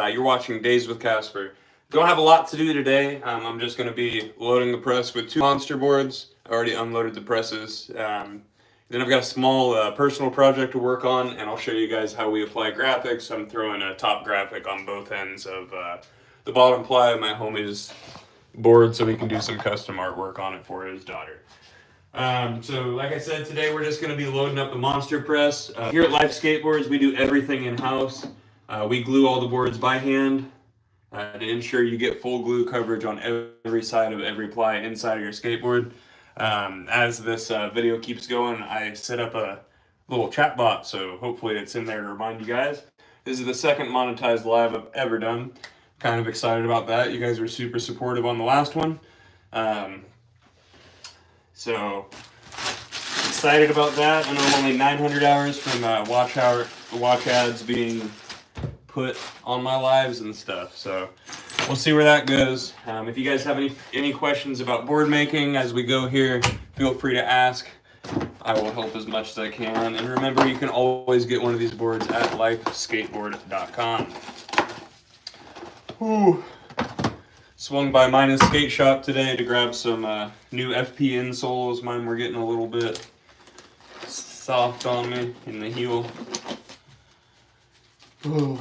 You're watching Days with Casper. Don't have a lot to do today. I'm just going to be loading the press with 2 monster boards. I already unloaded the presses. Then I've got a small personal project to work on, and I'll show you guys how we apply graphics. I'm throwing a top graphic on both ends of the bottom ply of my homie's board so we can do some custom artwork on it for his daughter. So like I said, today we're just going to be loading up the monster press. Here at Life Skateboards, we do everything in-house. We glue all the boards by hand to ensure you get full glue coverage on every side of every ply inside of your skateboard. As this video keeps going, I set up a little chat bot, so hopefully it's in there to remind you guys. This is the second monetized live I've ever done. Kind of excited about that. You guys were super supportive on the last one. So excited about that. I know I'm only 900 hours from watch ads being put on my lives and stuff. So we'll see where that goes. If you guys have any questions about board making as we go here, feel free to ask. I will help as much as I can. And remember, you can always get one of these boards at lifeskateboard.com. Ooh. Swung by Minus Skate Shop today to grab some new FP insoles. Mine were getting a little bit soft on me in the heel. Ooh.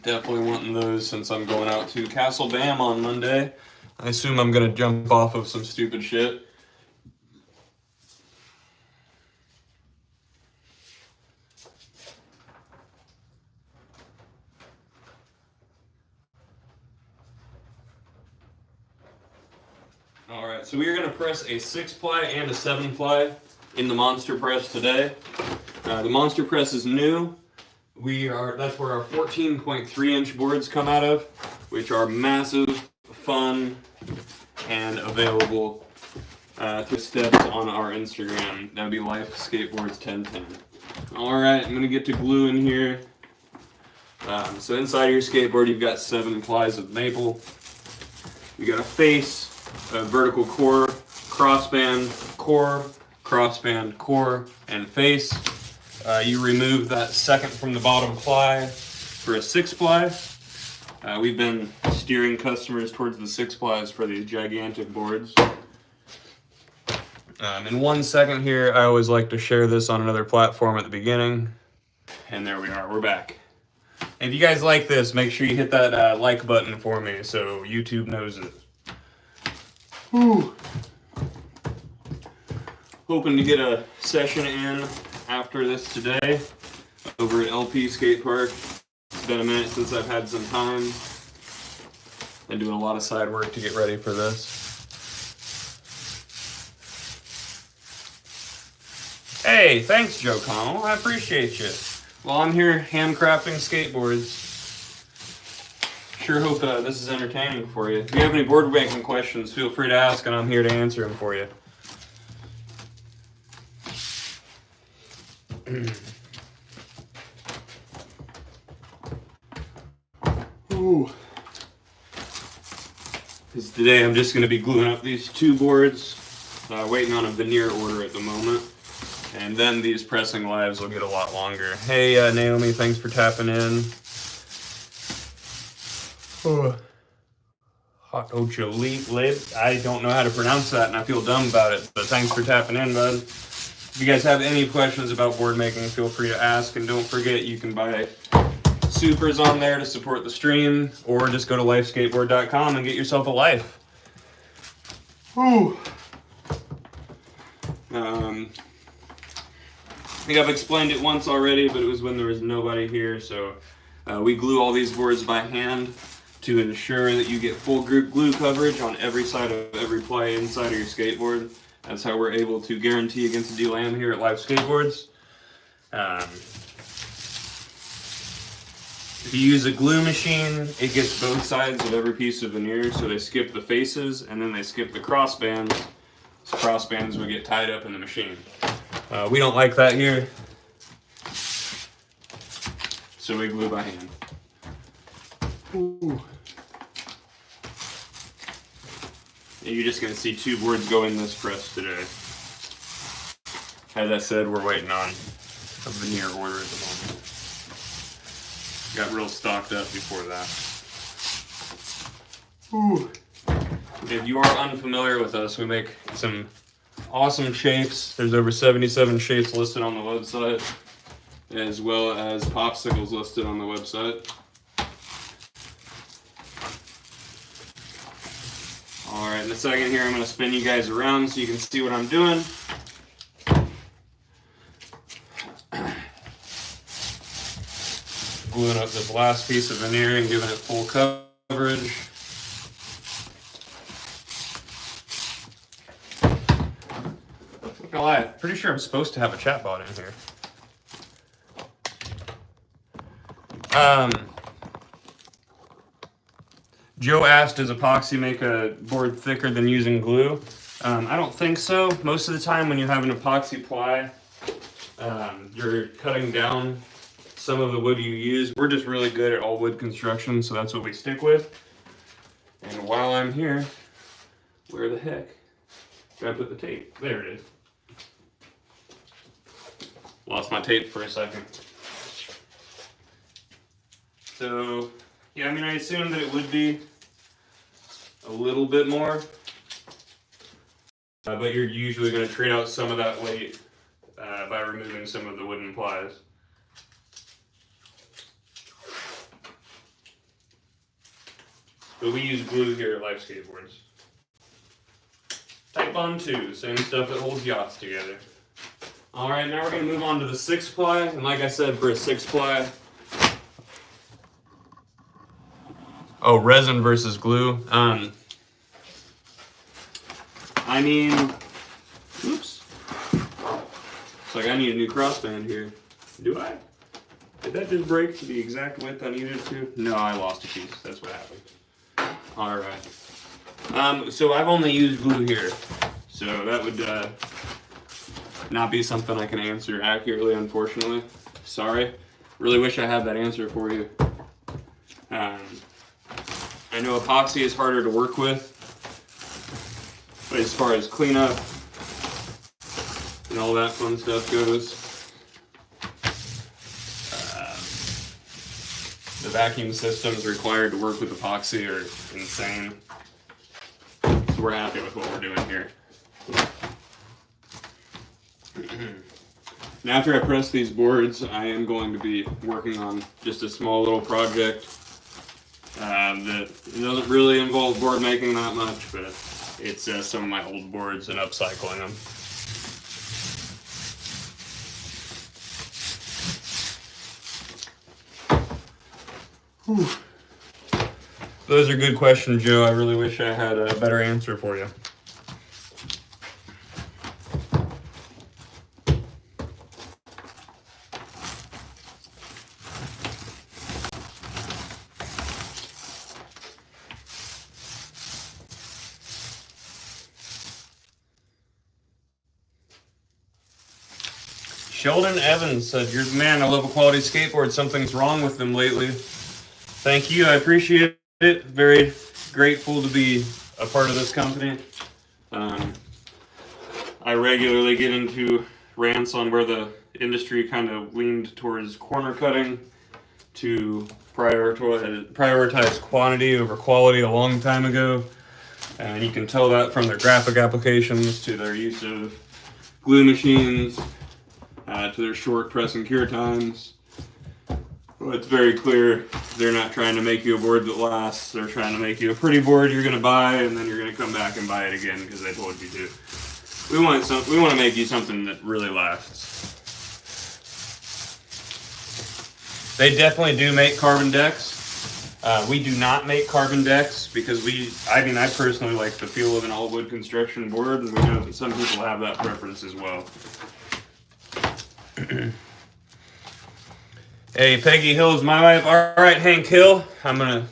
Definitely wanting those since I'm going out to Castle Bam on Monday. I assume I'm going to jump off of some stupid shit. Alright, so we are going to press a 6-ply and a 7-ply in the monster press today. The monster press is new. That's where our 14.3-inch boards come out of, which are massive, fun, and available through steps on our Instagram. That would be Life Skateboards 1010. Alright, I'm going to get to glue in here. So inside of your skateboard, you've got 7 plies of maple. You got a face, a vertical core, crossband, core, and face. You remove that second from the bottom ply for a 6-ply. We've been steering customers towards the 6-plies for these gigantic boards. In 1 second here, I always like to share this on another platform at the beginning. And there we are, we're back. And if you guys like this, make sure you hit that like button for me so YouTube knows it. Whew. Hoping to get a session in after this today over at LP Skate Park. It's been a minute since I've had some time. Been doing a lot of side work to get ready for this. Hey, thanks Joe Connell, I appreciate you. While I'm here handcrafting skateboards, sure hope this is entertaining for you. If you have any board making questions, feel free to ask and I'm here to answer them for you. Ooh. Because today I'm just going to be gluing up these 2 boards, waiting on a veneer order at the moment, and then these pressing lives will get a lot longer. Hey Naomi, thanks for tapping in. Oh. Hot Ocho Lib. I don't know how to pronounce that and I feel dumb about it, but thanks for tapping in, bud. If you guys have any questions about board making, feel free to ask, and don't forget you can buy supers on there to support the stream, or just go to lifeskateboard.com and get yourself a life. Whew. I think I've explained it once already, but it was when there was nobody here, so we glue all these boards by hand to ensure that you get full glue coverage on every side of every ply inside of your skateboard. That's how we're able to guarantee against a DLAM here at Life Skateboards. If you use a glue machine, it gets both sides of every piece of veneer, so they skip the faces and then they skip the crossbands. So crossbands would get tied up in the machine. We don't like that here, so we glue by hand. Ooh. You're just going to see 2 boards go in this press today. As I said, we're waiting on a veneer order at the moment. got real stocked up before that. Ooh. If you are unfamiliar with us, we make some awesome shapes. There's over 77 shapes listed on the website, as well as popsicles listed on the website. All right, in a second here, I'm going to spin you guys around so you can see what I'm doing. Gluing up this last piece of veneer and giving it full coverage. Not gonna lie, I'm pretty sure I'm supposed to have a chatbot in here. Joe asked, does epoxy make a board thicker than using glue? I don't think so. Most of the time when you have an epoxy ply, you're cutting down some of the wood you use. We're just really good at all wood construction, so that's what we stick with. And while I'm here, where the heck did I put the tape? There it is. Lost my tape for a second. So, yeah, I mean, I assume that it would be a little bit more, but you're usually going to trade out some of that weight by removing some of the wooden plies. But we use glue here at Life Skateboards. Type Bond 2, same stuff that holds yachts together. Alright, now we're going to move on to the 6-ply, and like I said, for a 6-ply, oh, resin versus glue. I mean, oops. It's like I need a new crossband here. Do I? Did that just break to the exact width I needed it to? No, I lost a piece. That's what happened. Alright. So I've only used glue here. So that would not be something I can answer accurately, unfortunately. Sorry. Really wish I had that answer for you. I know epoxy is harder to work with, but as far as cleanup and all that fun stuff goes, the vacuum systems required to work with epoxy are insane. So we're happy with what we're doing here. Now after I press these boards, I am going to be working on just a small little project that doesn't really involve board making that much, but it's some of my old boards and upcycling them. Whew. Those are good questions, Joe. I really wish I had a better answer for you. Sheldon Evans said, "You're the man. I love a quality skateboard. Something's wrong with them lately." Thank you. I appreciate it. Very grateful to be a part of this company. I regularly get into rants on where the industry kind of leaned towards corner cutting to prioritize quantity over quality a long time ago. And you can tell that from their graphic applications to their use of glue machines, to their short press and cure times. Well, it's very clear they're not trying to make you a board that lasts. They're trying to make you a pretty board you're going to buy, and then you're going to come back and buy it again because they told you to. We want to make you something that really lasts. They definitely do make carbon decks. We do not make carbon decks because I personally like the feel of an all wood construction board, and we know that some people have that preference as well. Hey, Peggy Hill is my wife. All right, Hank Hill, I'm gonna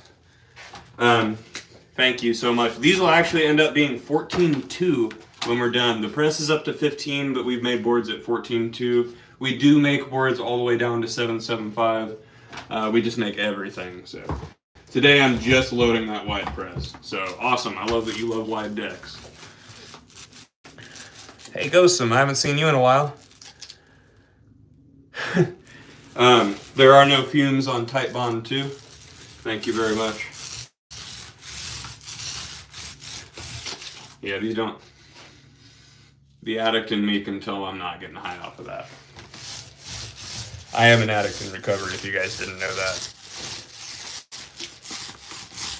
thank you so much. These will actually end up being 14.2 when we're done. The press is up to 15, but we've made boards at 14.2. We do make boards all the way down to 7.75. We just make everything. So today I'm just loading that wide press. So awesome! I love that you love wide decks. Hey, Ghostum, I haven't seen you in a while. There are no fumes on Tight Bond 2. Thank you very much. Yeah, these don't. The addict in me can tell I'm not getting high off of that. I am an addict in recovery, if you guys didn't know that.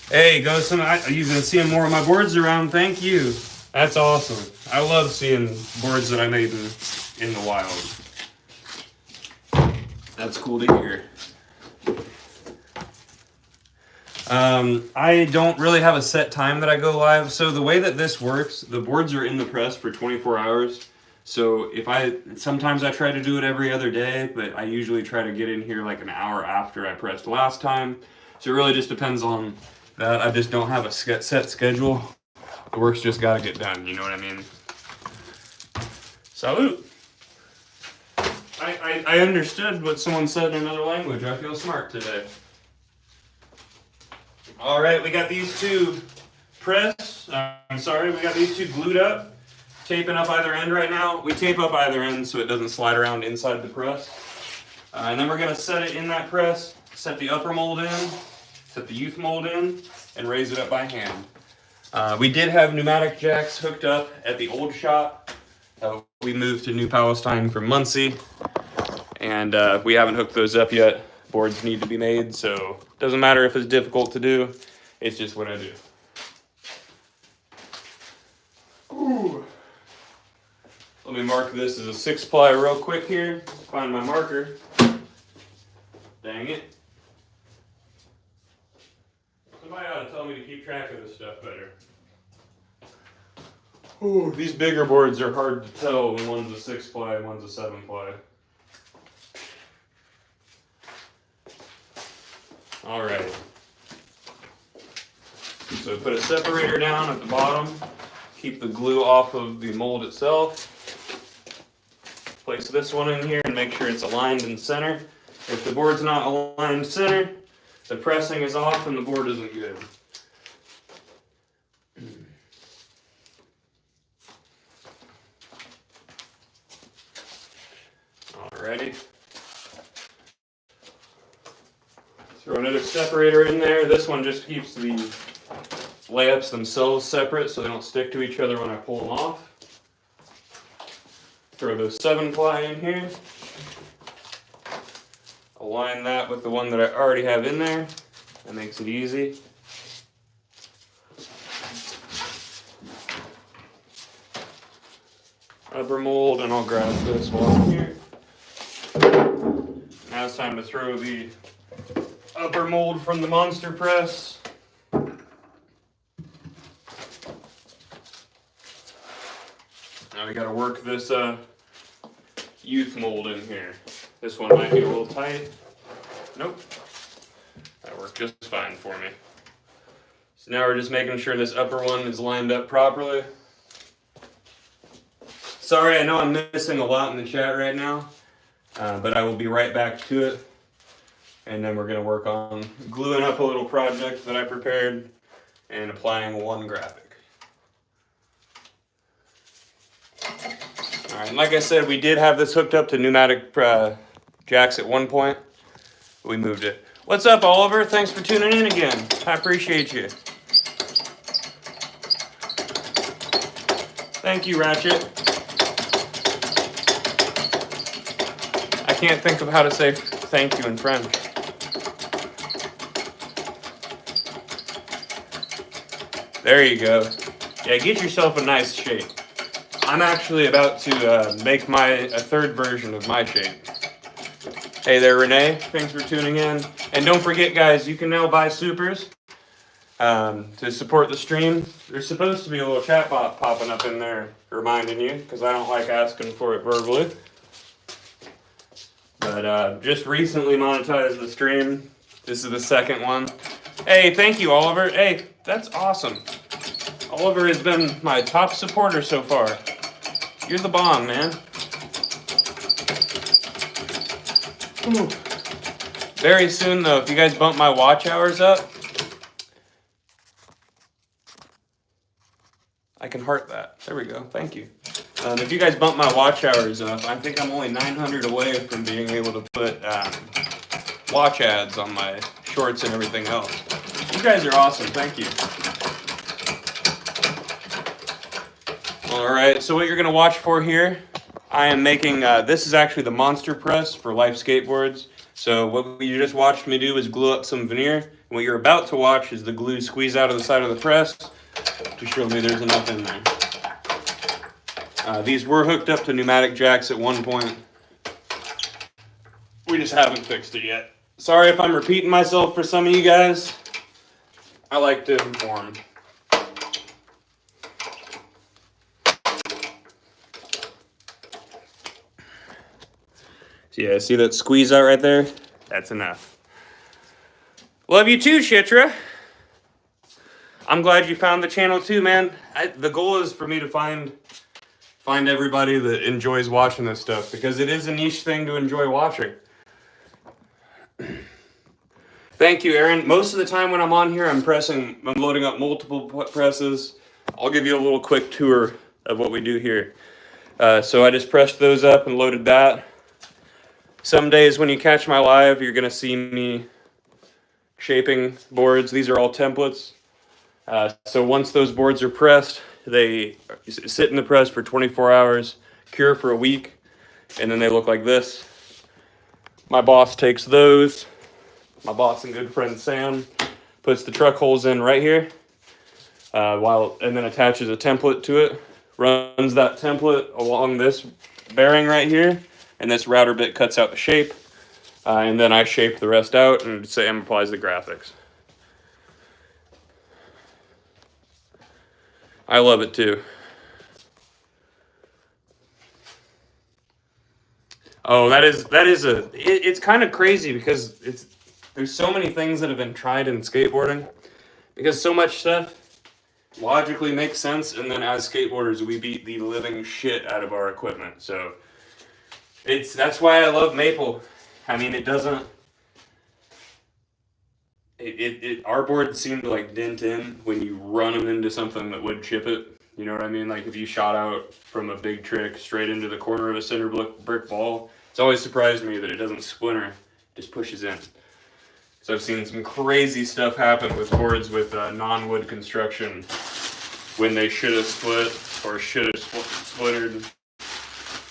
Hey, you've been seeing more of my boards around. Thank you. That's awesome. I love seeing boards that I made in the wild. That's cool to hear. I don't really have a set time that I go live. So the way that this works, the boards are in the press for 24 hours. So sometimes I try to do it every other day, but I usually try to get in here like an hour after I pressed last time. So it really just depends on that. I just don't have a set schedule. The work's just got to get done, you know what I mean? Salute. I understood what someone said in another language. I feel smart today. All right, we got these two we got these two glued up, taping up either end right now. We tape up either end so it doesn't slide around inside the press. And then we're gonna set it in that press, set the upper mold in, set the youth mold in, and raise it up by hand. We did have pneumatic jacks hooked up at the old shop. We moved to New Palestine from Muncie, and we haven't hooked those up yet. Boards need to be made, so it doesn't matter if it's difficult to do. It's just what I do. Ooh. Let me mark this as a 6-ply real quick here. Find my marker. Dang it. Somebody ought to tell me to keep track of this stuff better. Ooh, these bigger boards are hard to tell when one's a 6-ply and one's a 7-ply. All right. So put a separator down at the bottom. Keep the glue off of the mold itself. Place this one in here and make sure it's aligned in center. If the board's not aligned center, the pressing is off and the board isn't good. Alrighty. Throw another separator in there. This one just keeps the layups themselves separate so they don't stick to each other when I pull them off. Throw the 7-ply in here. Align that with the one that I already have in there. That makes it easy. Upper mold, and I'll grab this one here. Now it's time to throw the upper mold from the monster press. Now we gotta work this youth mold in here. This one might be a little tight. Nope. That worked just fine for me. So now we're just making sure this upper one is lined up properly. Sorry, I know I'm missing a lot in the chat right now, but I will be right back to it. And then we're going to work on gluing up a little project that I prepared and applying one graphic. All right, and like I said, we did have this hooked up to pneumatic jacks at one point. We moved it. What's up, Oliver? Thanks for tuning in again. I appreciate you. Thank you, Ratchet. I can't think of how to say thank you in French. There you go. Yeah, get yourself a nice shape. I'm actually about to make a third version of my shape. Hey there, Renee. Thanks for tuning in. And don't forget, guys, you can now buy supers to support the stream. There's supposed to be a little chat bot popping up in there reminding you, because I don't like asking for it verbally. But just recently monetized the stream. This is the second one. Hey, thank you, Oliver. Hey, that's awesome. Oliver has been my top supporter so far. You're the bomb, man. Ooh. Very soon, though, if you guys bump my watch hours up, I can heart that. There we go. Thank you. If you guys bump my watch hours up, I think I'm only 900 away from being able to put watch ads on my shorts and everything else. You guys are awesome. Thank you. All right, so what you're going to watch for here, I am making, this is actually the monster press for Life Skateboards. So what you just watched me do is glue up some veneer. And what you're about to watch is the glue squeeze out of the side of the press to show me there's enough in there. These were hooked up to pneumatic jacks at one point. We just haven't fixed it yet. Sorry if I'm repeating myself for some of you guys. I like to inform. So yeah, see that squeeze out right there? That's enough. Love you too, Shitra. I'm glad you found the channel too, man. The goal is for me to find everybody that enjoys watching this stuff, because it is a niche thing to enjoy watching. Thank you, Aaron. Most of the time when I'm on here, I'm loading up multiple presses. I'll give you a little quick tour of what we do here. So I just pressed those up and loaded that. Some days when you catch my live, you're gonna see me shaping boards. These are all templates. So once those boards are pressed, they sit in the press for 24 hours, cure for a week, and then they look like this. My boss takes those. My boss and good friend Sam puts the truck holes in right here, and then attaches a template to it, runs that template along this bearing right here, and this router bit cuts out the shape, and then I shape the rest out, and Sam applies the graphics. I love it too. Oh, it's kind of crazy because there's so many things that have been tried in skateboarding, because so much stuff logically makes sense, and then as skateboarders we beat the living shit out of our equipment. So that's why I love Maple. I mean, it doesn't. Our boards seem to like dent in when you run them into something that would chip it. You know what I mean? Like if you shot out from a big trick straight into the corner of a cinder brick ball, it's always surprised me that it doesn't splinter, it just pushes in. So I've seen some crazy stuff happen with boards with non-wood construction when they should have split or should have splintered,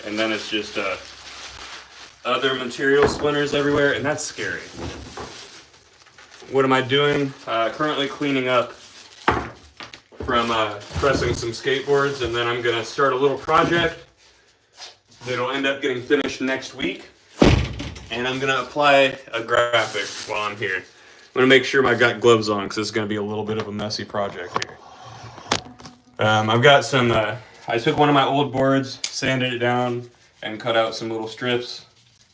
and then it's just other material splinters everywhere, and that's scary. What am I doing? Currently cleaning up from pressing some skateboards, and then I'm gonna start a little project that'll end up getting finished next week, and I'm gonna apply a graphic while I'm here. I'm gonna make sure I got gloves on because it's gonna be a little bit of a messy project here. I've got some, I took one of my old boards, sanded it down, and cut out some little strips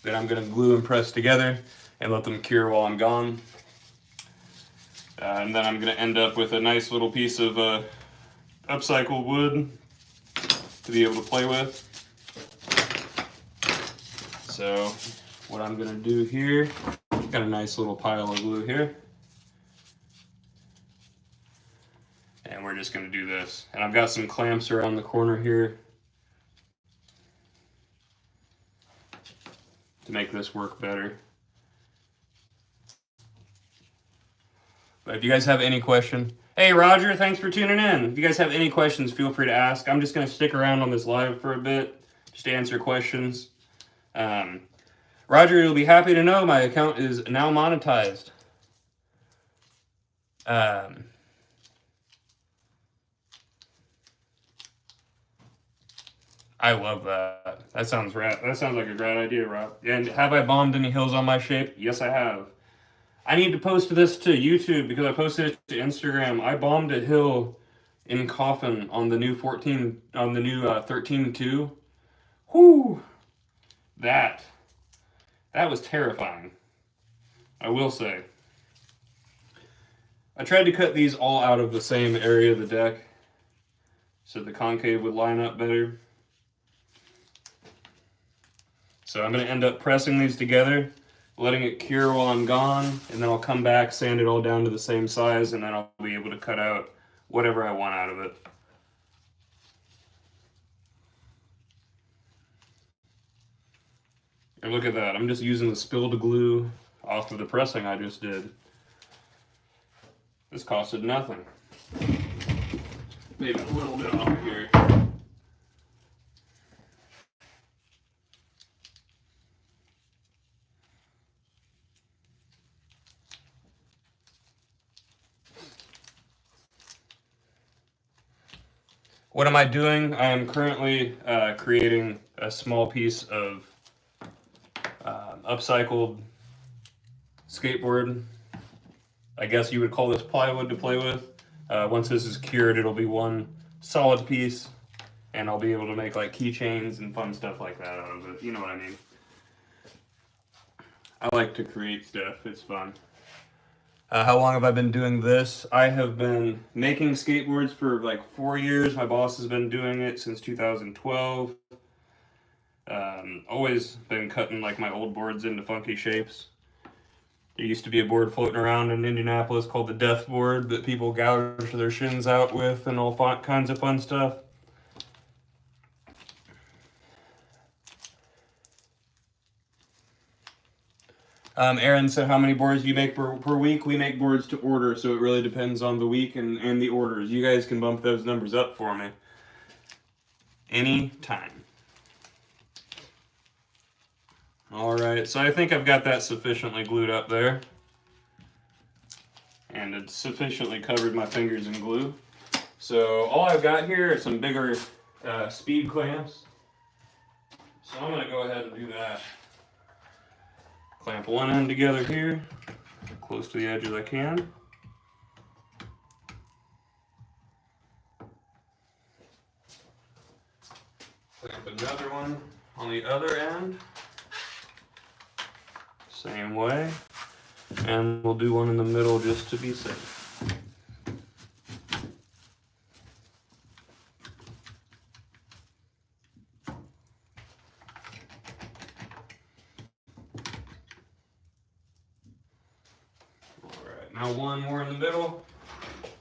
that I'm gonna glue and press together and let them cure while I'm gone. And then I'm going to end up with a nice little piece of upcycled wood to be able to play with. So what I'm going to do here, got a nice little pile of glue here. And we're just going to do this. And I've got some clamps around the corner here to make this work better. But if you guys have any question, hey Roger, thanks for tuning in. If you guys have any questions, feel free to ask. I'm just gonna stick around on this live for a bit, just to answer questions. Roger, you'll be happy to know my account is now monetized. I love that. That sounds rad. That sounds like a great idea, Rob. And have I bombed any hills on my shape? Yes, I have. I need to post this to YouTube because I posted it to Instagram. I bombed a hill in Coffin on the new 13.2. Whoo! That was terrifying, I will say. I tried to cut these all out of the same area of the deck so the concave would line up better. So I'm going to end up pressing these together, letting it cure while I'm gone, and then I'll come back, sand it all down to the same size, and then I'll be able to cut out whatever I want out of it. And look at that, I'm just using the spilled glue off of the pressing I just did. This costed nothing. Maybe a little bit off here. What am I doing? I am currently creating a small piece of upcycled skateboard. I guess you would call this plywood to play with. Once this is cured, it'll be one solid piece, and I'll be able to make like keychains and fun stuff like that out of it. You know what I mean? I like to create stuff. It's fun. How long have I been doing this? I have been making skateboards for like 4 years. My boss has been doing it since 2012. Always been cutting like my old boards into funky shapes. There used to be a board floating around in Indianapolis called the Death Board that people gouge their shins out with and all kinds of fun stuff. Aaron said, how many boards do you make per week? We make boards to order, so it really depends on the week and the orders. You guys can bump those numbers up for me anytime. Alright, so I think I've got that sufficiently glued up there. And it's sufficiently covered my fingers in glue. So all I've got here are some bigger speed clamps. So I'm going to go ahead and do that. Clamp one end together here, close to the edge as I can. Clamp another one on the other end. Same way. And we'll do one in the middle just to be safe. Alright, now one more in the middle.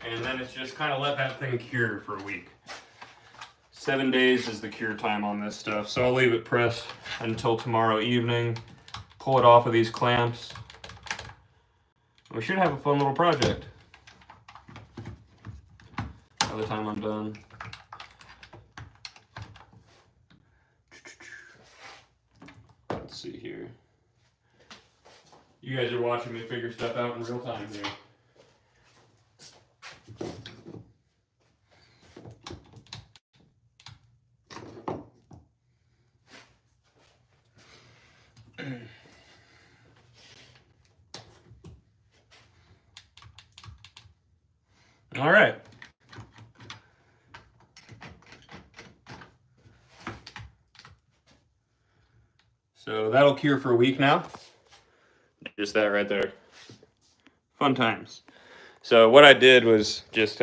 And then it's just kind of let that thing cure for a week. 7 days is the cure time on this stuff. So I'll leave it pressed until tomorrow evening. Pull it off of these clamps. We should have a fun little project by the time I'm done. Let's see here. You guys are watching me figure stuff out in real time here. All right. So that'll cure for a week now. Just that right there. Fun times. So what I did was just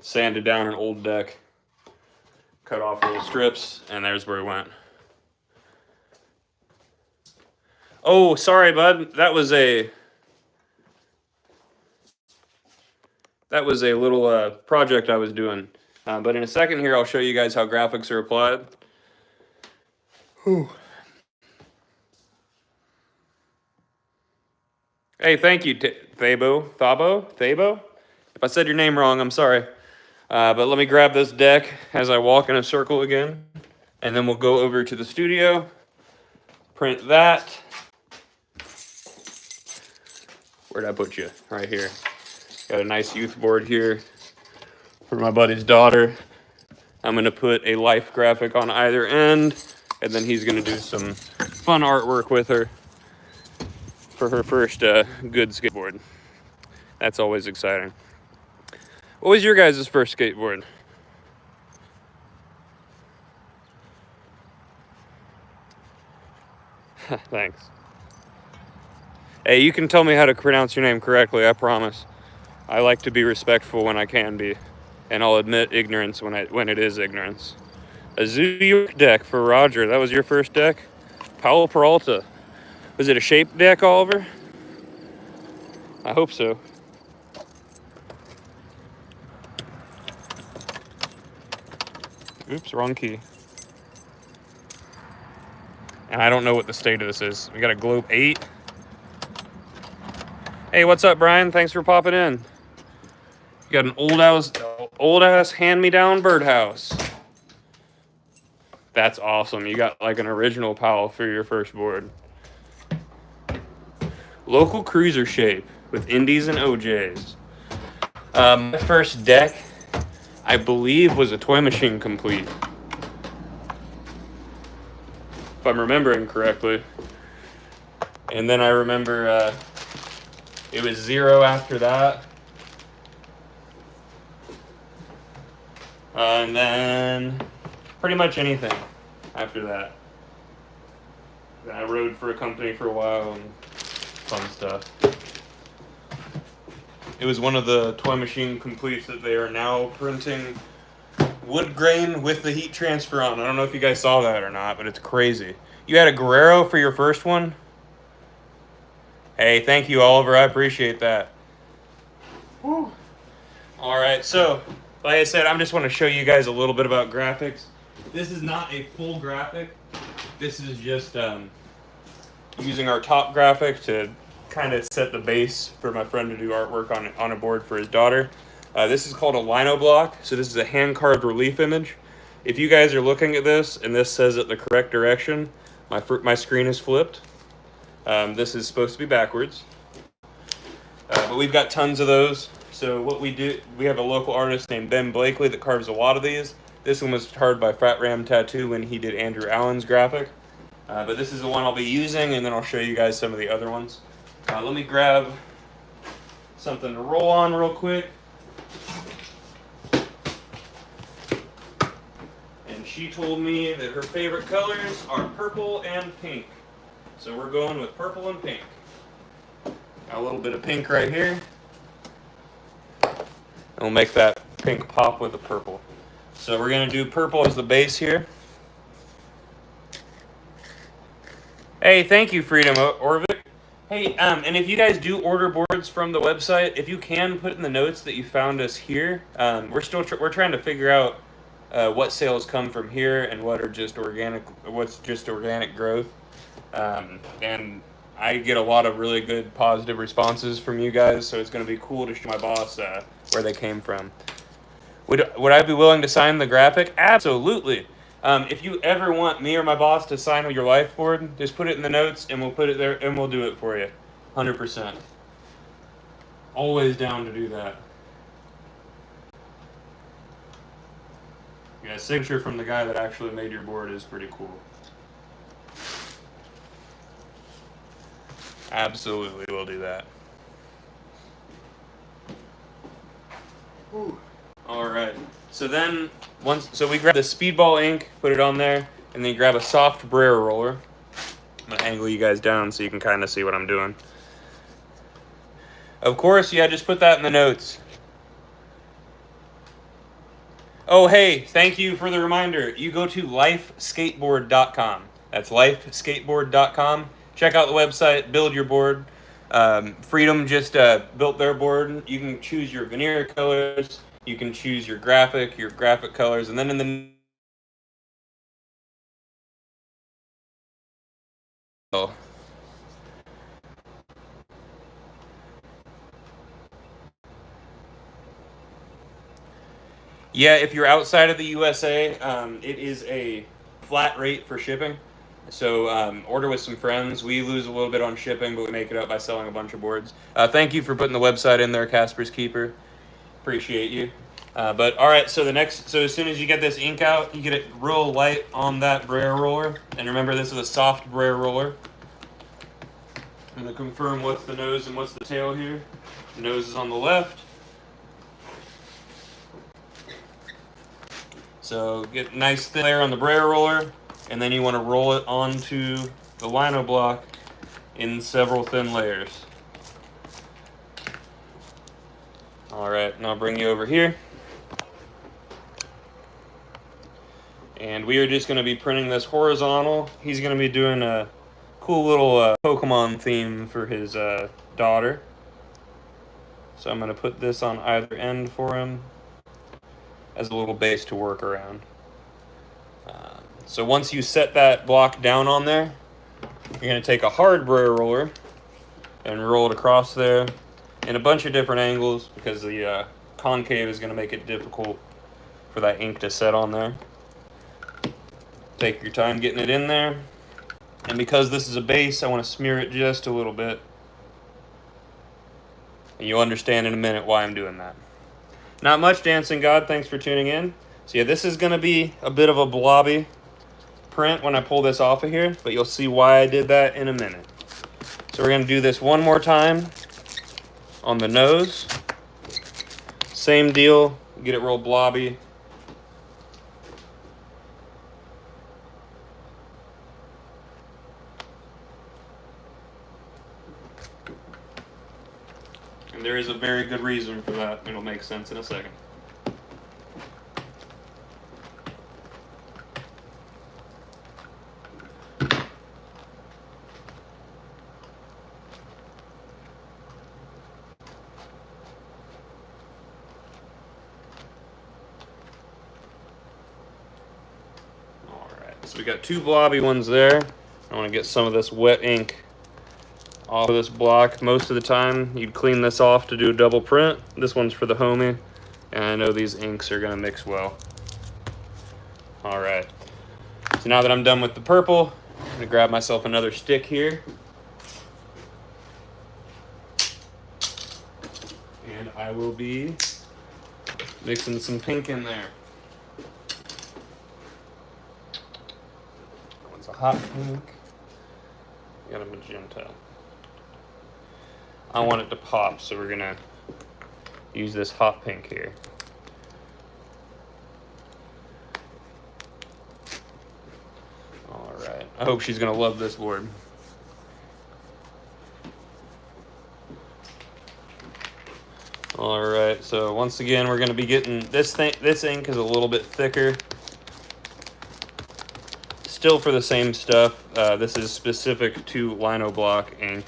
sanded down an old deck, cut off little strips, and there's where it went. Oh, sorry, bud. That was a little project I was doing. But in a second here, I'll show you guys how graphics are applied. Whew. Hey, thank you, Thabo. If I said your name wrong, I'm sorry. But let me grab this deck as I walk in a circle again. And then we'll go over to the studio, print that. Where'd I put you? Right here. Got a nice youth board here for my buddy's daughter. I'm going to put a life graphic on either end, and then he's going to do some fun artwork with her for her first good skateboard. That's always exciting. What was your guys' first skateboard? Thanks. Hey, you can tell me how to pronounce your name correctly, I promise. I like to be respectful when I can be, and I'll admit ignorance when it is ignorance. A Zoo York deck for Roger. That was your first deck? Powell Peralta. Was it a shaped deck, Oliver? I hope so. Oops, wrong key. And I don't know what the state of this is. We got a Globe 8. Hey, what's up, Brian? Thanks for popping in. You got an old ass hand-me-down birdhouse. That's awesome. You got like an original Powell for your first board. Local cruiser shape with Indies and OJs. My first deck, I believe, was a Toy Machine Complete, if I'm remembering correctly. And then I remember it was 0 after that. And then pretty much anything after that. Then I rode for a company for a while and fun stuff. It was one of the Toy Machine Completes that they are now printing wood grain with the heat transfer on. I don't know if you guys saw that or not, but it's crazy. You had a Guerrero for your first one? Hey, thank you, Oliver. I appreciate that. Woo. All right, so like I said, I just want to show you guys a little bit about graphics. This is not a full graphic. This is just using our top graphic to kind of set the base for my friend to do artwork on a board for his daughter. This is called a lino block. So this is a hand-carved relief image. If you guys are looking at this and this says it the correct direction, my screen is flipped. This is supposed to be backwards. But we've got tons of those. So what we do, we have a local artist named Ben Blakely that carves a lot of these. This one was carved by Fat Ram Tattoo when he did Andrew Allen's graphic. But this is the one I'll be using, and then I'll show you guys some of the other ones. Let me grab something to roll on real quick. And she told me that her favorite colors are purple and pink. So we're going with purple and pink. Got a little bit of pink right here. And we'll make that pink pop with the purple. So we're going to do purple as the base here. Hey, thank you, Freedom Orvik. Hey, and if you guys do order boards from the website, if you can put in the notes that you found us here. We're trying to figure out what sales come from here and what are just what's just organic growth. And I get a lot of really good positive responses from you guys, so it's going to be cool to show my boss where they came from. Would I be willing to sign the graphic? Absolutely. If you ever want me or my boss to sign your life board, just put it in the notes and we'll put it there and we'll do it for you. 100%. Always down to do that. Yeah, signature from the guy that actually made your board is pretty cool. Absolutely, we'll do that. Ooh. All right. So then, so we grab the Speedball ink, put it on there, and then you grab a soft brayer roller. I'm gonna angle you guys down so you can kind of see what I'm doing. Of course, yeah, just put that in the notes. Oh, hey, thank you for the reminder. You go to lifeskateboard.com. That's lifeskateboard.com. Check out the website, build your board. Freedom just built their board. You can choose your veneer colors. You can choose your graphic colors, and then in the yeah, if you're outside of the USA, it is a flat rate for shipping. So order with some friends. We lose a little bit on shipping, but we make it up by selling a bunch of boards. Thank you for putting the website in there, Casper's Keeper. Appreciate you. But all right, so as soon as you get this ink out, you get it real light on that brayer roller. And remember, this is a soft brayer roller. I'm gonna confirm what's the nose and what's the tail here. The nose is on the left. So get a nice thin layer on the brayer roller, and then you want to roll it onto the lino block in several thin layers. All right, and I'll bring you over here. And we are just going to be printing this horizontal. He's going to be doing a cool little Pokemon theme for his daughter. So I'm going to put this on either end for him as a little base to work around. So once you set that block down on there, you're going to take a hard brayer roller and roll it across there in a bunch of different angles, because the concave is going to make it difficult for that ink to set on there. Take your time getting it in there. And because this is a base, I want to smear it just a little bit. And you'll understand in a minute why I'm doing that. Not much, Dancing God. Thanks for tuning in. So yeah, this is going to be a bit of a blobby print when I pull this off of here, but you'll see why I did that in a minute. So we're going to do this one more time on the nose. Same deal. Get it real blobby. And there is a very good reason for that. It'll make sense in a second. So we got two blobby ones there. I want to get some of this wet ink off of this block. Most of the time you'd clean this off to do a double print. This one's for the homie, and I know these inks are going to mix well. All right, so now that I'm done with the purple, I'm going to grab myself another stick here, and I will be mixing some pink in there. A hot pink, got a magenta. I want it to pop, so we're gonna use this hot pink here. All right, I hope she's gonna love this board. All right, so once again, we're gonna be getting this thing. This ink is a little bit thicker. Still for the same stuff. This is specific to lino block ink.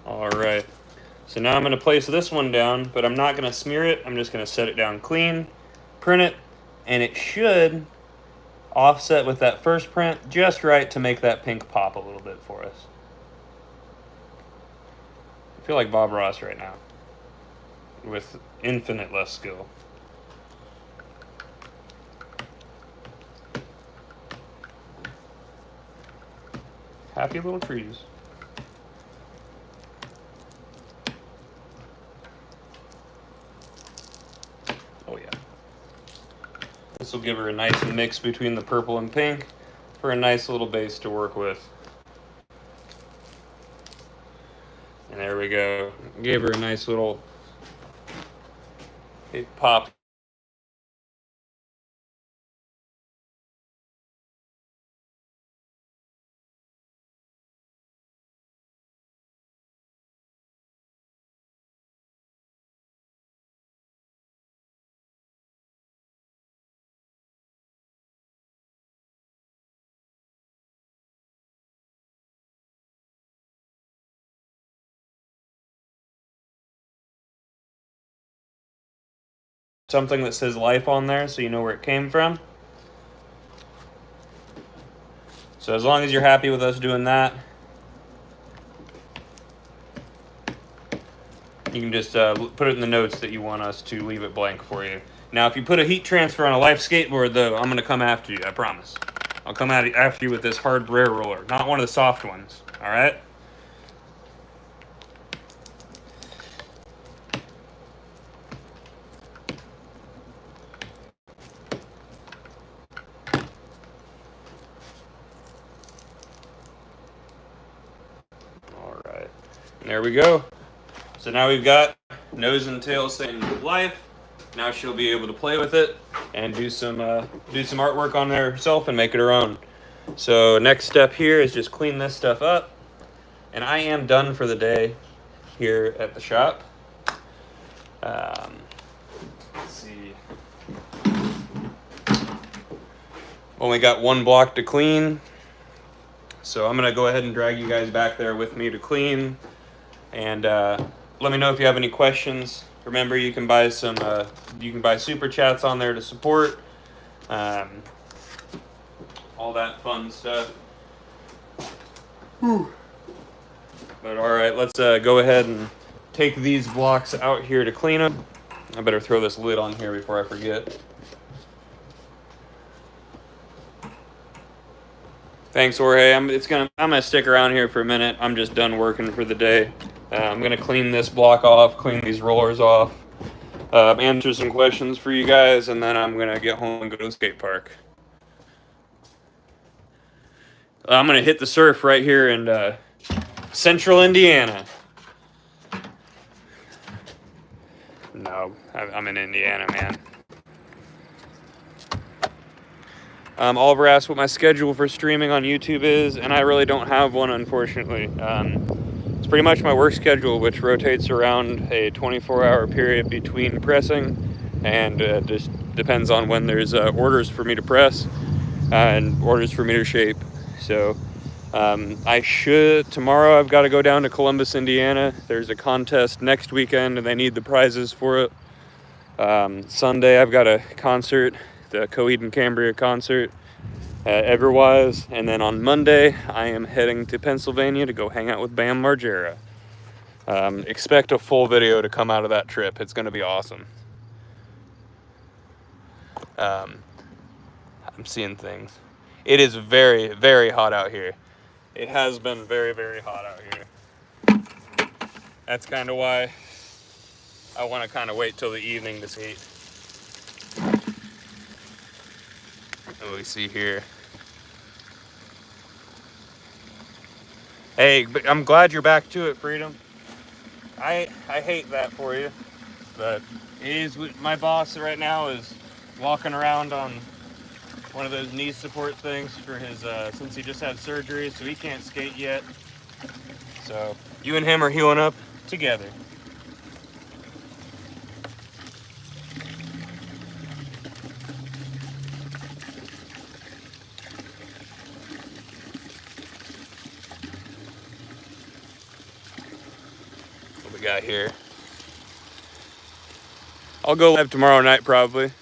All right, so now I'm going to place this one down, but I'm not going to smear it. I'm just going to set it down clean, print it, and it should offset with that first print just right to make that pink pop a little bit for us. I feel like Bob Ross right now with infinite less skill. Happy little trees. Oh yeah. This will give her a nice mix between the purple and pink for a nice little base to work with. And there we go. Gave her a nice little pop. Something that says life on there so you know where it came from. So as long as you're happy with us doing that, you can just put it in the notes that you want us to leave it blank for you. Now, if you put a heat transfer on a life skateboard, though, I'm going to come after you, I promise. I'll come after you with this hard brayer roller, not one of the soft ones, all right? All right, and there we go. So now we've got nose and tail saying life. Now she'll be able to play with it and do some artwork on herself and make it her own. So next step here is just clean this stuff up. And I am done for the day here at the shop. Let's see. Only got one block to clean. So I'm gonna go ahead and drag you guys back there with me to clean, and let me know if you have any questions. Remember, you can buy some super chats on there to support, all that fun stuff. Whew. But all right, let's go ahead and take these blocks out here to clean them. I better throw this lid on here before I forget. Thanks, Jorge. I'm gonna stick around here for a minute. I'm just done working for the day. I'm gonna clean this block off, clean these rollers off, answer some questions for you guys, and then I'm gonna get home and go to the skate park. I'm gonna hit the surf right here in central Indiana. No, I'm in Indiana, man. Oliver asked what my schedule for streaming on YouTube is, and I really don't have one, unfortunately. It's pretty much my work schedule, which rotates around a 24-hour period between pressing, and just depends on when there's orders for me to press and orders for me to shape. So tomorrow I've got to go down to Columbus, Indiana. There's a contest next weekend, and they need the prizes for it. Sunday I've got a concert, the Coed and Cambria concert at Everwise, and then on Monday I am heading to Pennsylvania to go hang out with Bam Margera. Expect a full video to come out of that trip. It's going to be awesome. I'm seeing things. It is very, very hot out here. It has been very, very hot out here. That's kind of why I want to kind of wait till the evening to skate. What do we see here? Hey, but I'm glad you're back to it, Freedom. I hate that for you, but it is. My boss right now is walking around on one of those knee support things for his since he just had surgery, so he can't skate yet. So you and him are healing up together. What we got here? I'll go live tomorrow night probably.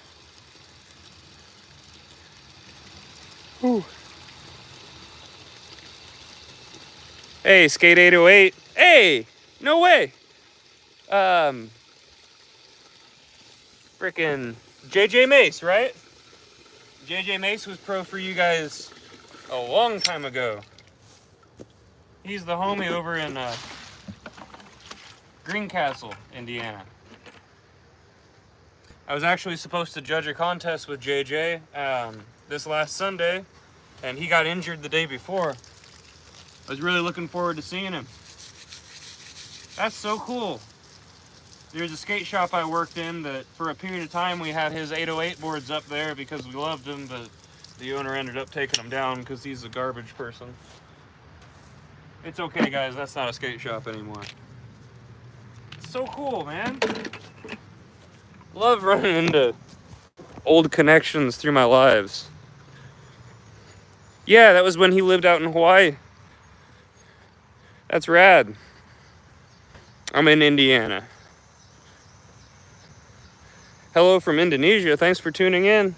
Whew. Hey, Skate 808. Hey, no way. Frickin' JJ Mace, right? JJ Mace was pro for you guys a long time ago. He's the homie over in Greencastle, Indiana. I was actually supposed to judge a contest with JJ this last Sunday, and he got injured the day before. I was really looking forward to seeing him. That's so cool. There's a skate shop I worked in that for a period of time we had his 808 boards up there because we loved him, but the owner ended up taking them down because he's a garbage person. It's okay, guys, that's not a skate shop anymore. It's so cool, man. Love running into old connections through my lives. Yeah, that was when he lived out in Hawaii. That's rad. I'm in Indiana. Hello from Indonesia. Thanks for tuning in.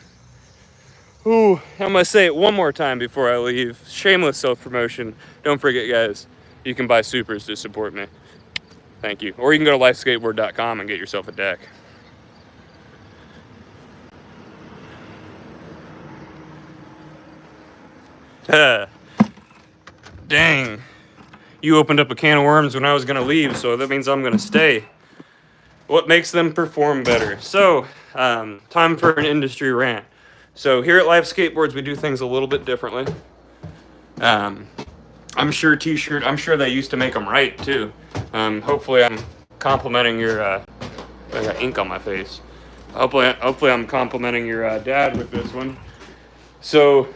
Ooh, I'm gonna say it one more time before I leave. Shameless self-promotion. Don't forget, guys, you can buy supers to support me. Thank you. Or you can go to lifeskateboard.com and get yourself a deck. Dang. You opened up a can of worms when I was gonna leave, so that means I'm gonna stay. What makes them perform better? So, time for an industry rant. So here at Life Skateboards, we do things a little bit differently. I'm sure they used to make them right too. Hopefully I'm complimenting your, I got ink on my face. Hopefully I'm complimenting your dad with this one. So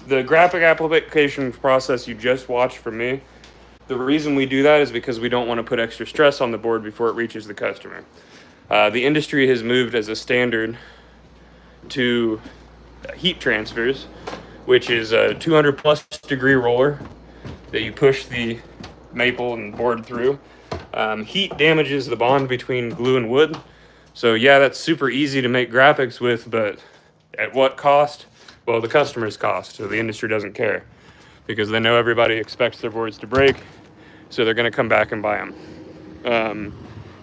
the graphic application process you just watched from me, the reason we do that is because we don't want to put extra stress on the board before it reaches the customer. The industry has moved as a standard to heat transfers, which is a 200+ degree roller that you push the maple and board through. Heat damages the bond between glue and wood. So yeah, that's super easy to make graphics with, but at what cost? Well, the customer's cost, so the industry doesn't care because they know everybody expects their boards to break, so they're gonna come back and buy them.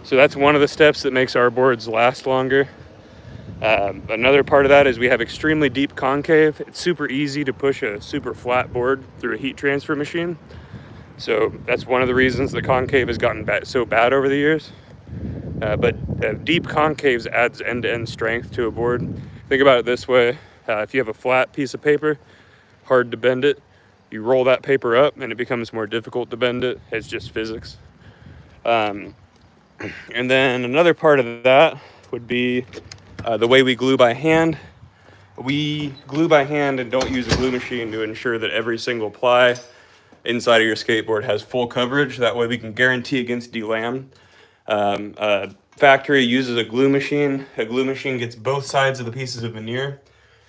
So that's one of the steps that makes our boards last longer. Another part of that is we have extremely deep concave. It's super easy to push a super flat board through a heat transfer machine. So that's one of the reasons the concave has gotten so bad over the years. But deep concaves adds end-to-end strength to a board. Think about it this way. If you have a flat piece of paper, hard to bend it, you roll that paper up and it becomes more difficult to bend it. It's just physics. And then another part of that would be the way we glue by hand. We glue by hand and don't use a glue machine to ensure that every single ply inside of your skateboard has full coverage. That way we can guarantee against delam. A factory uses a glue machine. A glue machine gets both sides of the pieces of veneer.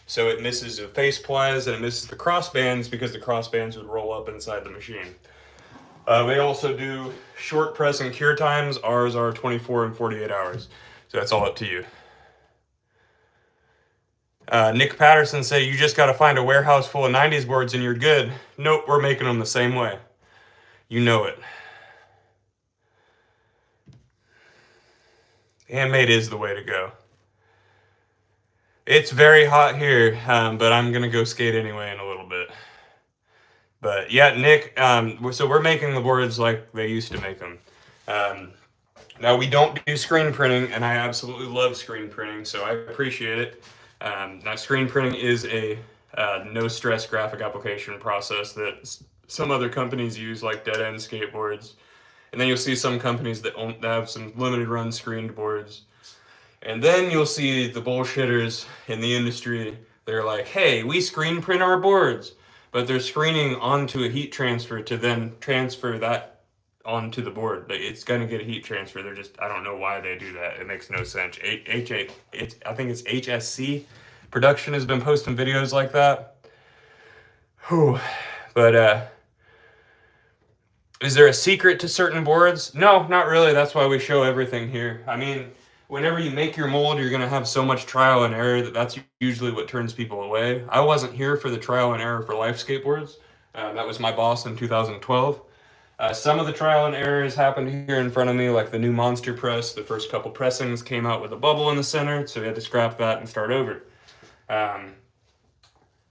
So it misses the face plies and it misses the cross bands because the cross bands would roll up inside the machine. We also do short press and cure times. Ours are 24 and 48 hours. So that's all up to you. Nick Patterson said, you just got to find a warehouse full of 90s boards and you're good. Nope, we're making them the same way. You know it. Handmade is the way to go. It's very hot here, but I'm going to go skate anyway in a little bit. But yeah, Nick, so we're making the boards like they used to make them. Now we don't do screen printing, and I absolutely love screen printing, so I appreciate it. Now screen printing is a no-stress graphic application process that some other companies use, like Dead End Skateboards. And then you'll see some companies that have some limited run screened boards. And then you'll see the bullshitters in the industry. They're like, hey, we screen print our boards. But they're screening onto a heat transfer to then transfer that onto the board. It's going to get a heat transfer. They're just, I don't know why they do that. It makes no sense. I think it's HSC Production has been posting videos like that. Whew. But, is there a secret to certain boards? No, not really. That's why we show everything here. I mean, whenever you make your mold, you're going to have so much trial and error that's usually what turns people away. I wasn't here for the trial and error for Life Skateboards. That was my boss in 2012. Some of the trial and errors happened here in front of me, like the new Monster Press. The first couple pressings came out with a bubble in the center, so we had to scrap that and start over.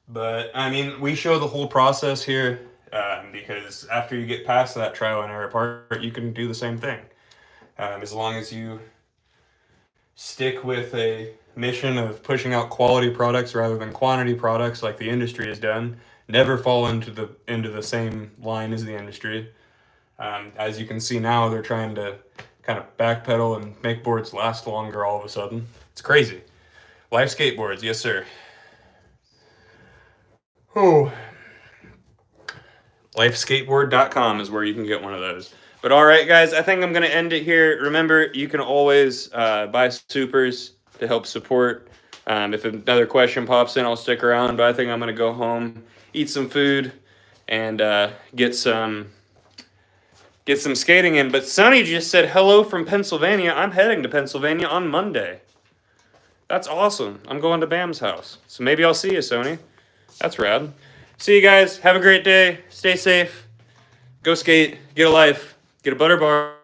But, I mean, we show the whole process here. Because after you get past that trial and error part, you can do the same thing. As long as you stick with a mission of pushing out quality products rather than quantity products like the industry has done, never fall into the same line as the industry. As you can see now, they're trying to kind of backpedal and make boards last longer all of a sudden. It's crazy. Life Skateboards, yes sir. Oh. Lifeskateboard.com is where you can get one of those. But all right, guys, I think I'm going to end it here. Remember, you can always buy supers to help support. If another question pops in, I'll stick around. But I think I'm going to go home, eat some food, and get some skating in. But Sonny just said hello from Pennsylvania. I'm heading to Pennsylvania on Monday. That's awesome. I'm going to Bam's house. So maybe I'll see you, Sonny. That's rad. See you guys. Have a great day. Stay safe. Go skate. Get a life. Get a butter bar.